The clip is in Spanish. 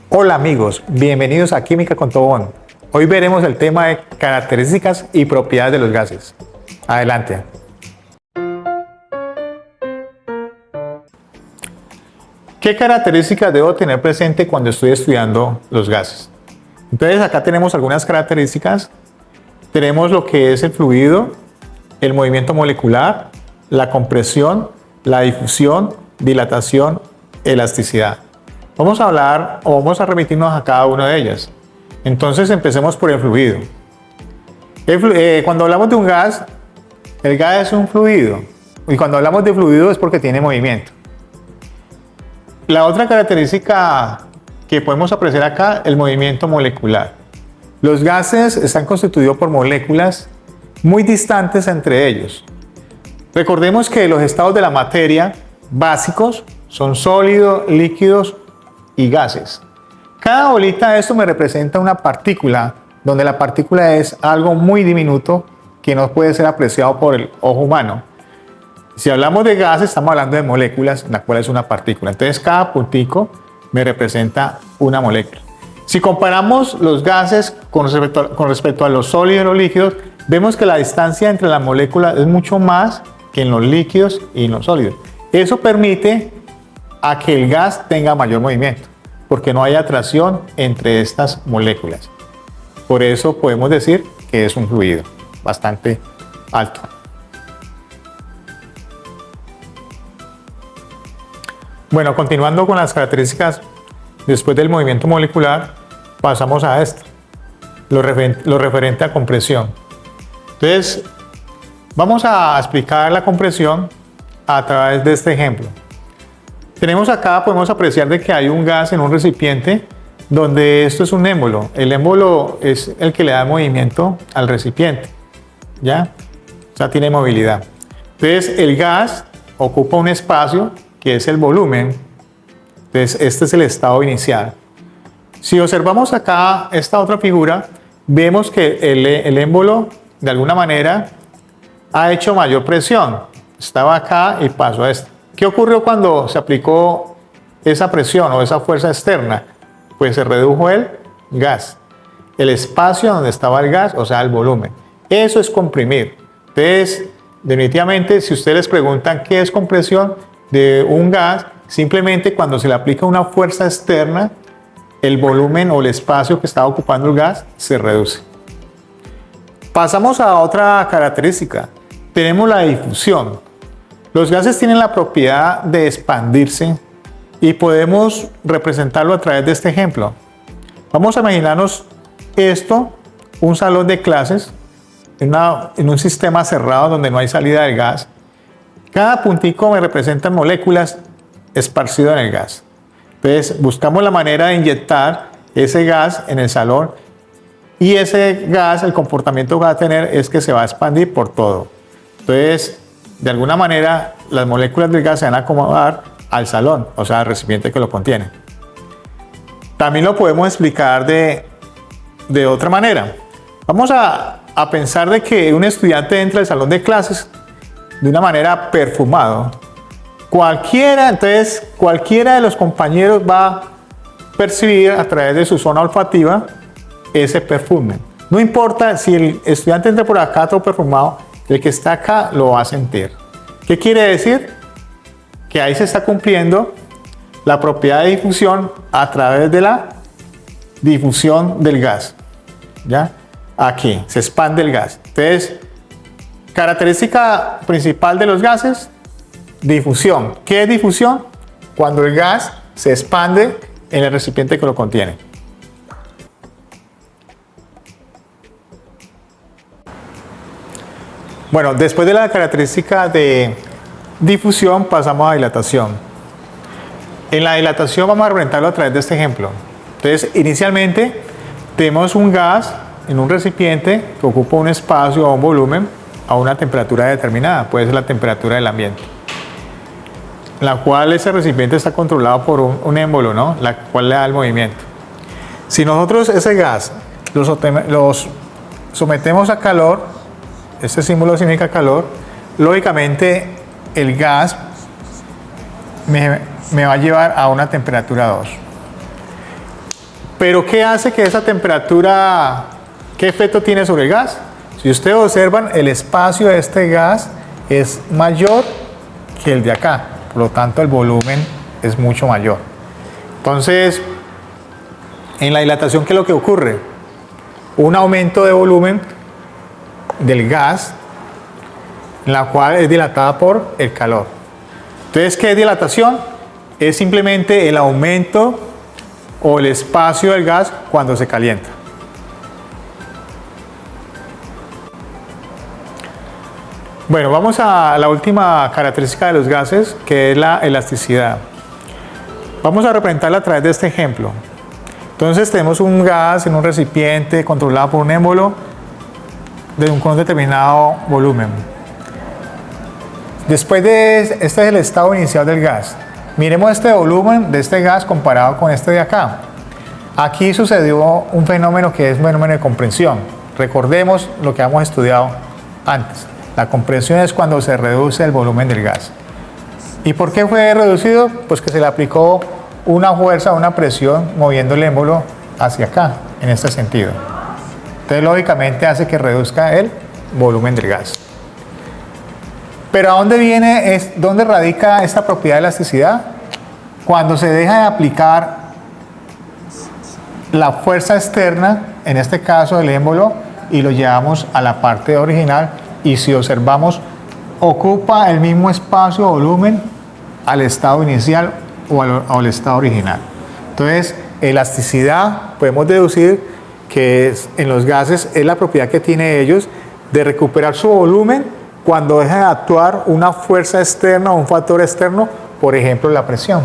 Hola amigos, bienvenidos a Química con Tobón. Hoy veremos el tema de características y propiedades de los gases. Adelante. ¿Qué características debo tener presente cuando estoy estudiando los gases? Entonces acá tenemos algunas características. Tenemos lo que es el fluido, el movimiento molecular, la compresión, la difusión, dilatación, elasticidad. Vamos a hablar o vamos a remitirnos a cada una de ellas. Entonces empecemos por el fluido. Cuando hablamos de un gas, el gas es un fluido. Y cuando hablamos de fluido es porque tiene movimiento. La otra característica que podemos apreciar acá, el movimiento molecular. Los gases están constituidos por moléculas muy distantes entre ellos. Recordemos que los estados de la materia básicos son sólidos, líquidos y gases. Cada bolita de esto me representa una partícula, donde la partícula es algo muy diminuto que no puede ser apreciado por el ojo humano. Si hablamos de gases, estamos hablando de moléculas, la cual es una partícula. Entonces cada puntico me representa una molécula. Si comparamos los gases con respecto a los sólidos y los líquidos, vemos que la distancia entre las moléculas es mucho más que en los líquidos y en los sólidos. Eso permite a que el gas tenga mayor movimiento, porque no hay atracción entre estas moléculas. Por eso podemos decir que es un fluido bastante alto. Bueno, continuando con las características, después del movimiento molecular, pasamos a esto, lo referente a compresión. Entonces, vamos a explicar la compresión a través de este ejemplo. Tenemos acá, podemos apreciar de que hay un gas en un recipiente donde esto es un émbolo. El émbolo es el que le da movimiento al recipiente, ¿ya? O sea, tiene movilidad. Entonces, el gas ocupa un espacio que es el volumen. Entonces, este es el estado inicial. Si observamos acá esta otra figura, vemos que el émbolo, de alguna manera, ha hecho mayor presión. Estaba acá y pasó a esto. ¿Qué ocurrió cuando se aplicó esa presión o esa fuerza externa? Pues se redujo el gas, el espacio donde estaba el gas, o sea, el volumen. Eso es comprimir. Entonces, definitivamente, si ustedes les preguntan qué es compresión de un gas, simplemente cuando se le aplica una fuerza externa, el volumen o el espacio que está ocupando el gas se reduce. Pasamos a otra característica. Tenemos la difusión. Los gases tienen la propiedad de expandirse y podemos representarlo a través de este ejemplo. Vamos a imaginarnos esto, un salón de clases, en un sistema cerrado donde no hay salida del gas. Cada puntico me representa moléculas esparcidas en el gas. Entonces buscamos la manera de inyectar ese gas en el salón y ese gas, el comportamiento que va a tener es que se va a expandir por todo. Entonces, de alguna manera, las moléculas del gas se van a acomodar al salón, o sea, al recipiente que lo contiene. También lo podemos explicar de otra manera. Vamos a pensar de que un estudiante entra al salón de clases de una manera perfumado. Cualquiera de los compañeros va a percibir a través de su zona olfativa ese perfume. No importa si el estudiante entra por acá todo perfumado, el que está acá lo va a sentir. ¿Qué quiere decir? Que ahí se está cumpliendo la propiedad de difusión a través de la difusión del gas. ¿Ya? Aquí se expande el gas. Entonces, característica principal de los gases, difusión. ¿Qué es difusión? Cuando el gas se expande en el recipiente que lo contiene. Bueno, después de la característica de difusión pasamos a dilatación. En la dilatación vamos a representarlo a través de este ejemplo. Entonces, inicialmente tenemos un gas en un recipiente que ocupa un espacio o un volumen a una temperatura determinada, puede ser la temperatura del ambiente, la cual ese recipiente está controlado por un émbolo, ¿no? La cual le da el movimiento. Si nosotros ese gas los sometemos a calor, este símbolo significa calor, lógicamente el gas me va a llevar a una temperatura 2. Pero ¿qué hace que esa temperatura, qué efecto tiene sobre el gas? Si ustedes observan, el espacio de este gas es mayor que el de acá, por lo tanto el volumen es mucho mayor. Entonces, en la dilatación, ¿qué es lo que ocurre? Un aumento de volumen del gas, en la cual es dilatada por el calor. Entonces, ¿qué es dilatación? Es simplemente el aumento o el espacio del gas cuando se calienta. Bueno, vamos a la última característica de los gases, que es la elasticidad. Vamos a representarla a través de este ejemplo. Entonces tenemos un gas en un recipiente controlado por un émbolo con un determinado volumen. Después de este es el estado inicial del gas. Miremos este volumen de este gas comparado con este de acá. Aquí sucedió un fenómeno que es un fenómeno de compresión. Recordemos lo que hemos estudiado antes. La compresión es cuando se reduce el volumen del gas. ¿Y por qué fue reducido? Pues que se le aplicó una fuerza, una presión moviendo el émbolo hacia acá, en este sentido. Entonces, lógicamente hace que reduzca el volumen del gas. Pero ¿a dónde viene, dónde radica esta propiedad de elasticidad? Cuando se deja de aplicar la fuerza externa, en este caso el émbolo, y lo llevamos a la parte original, y si observamos, ocupa el mismo espacio o volumen al estado inicial o al estado original. Entonces, elasticidad, podemos deducir que en los gases es la propiedad que tienen ellos de recuperar su volumen cuando deja de actuar una fuerza externa o un factor externo, por ejemplo la presión.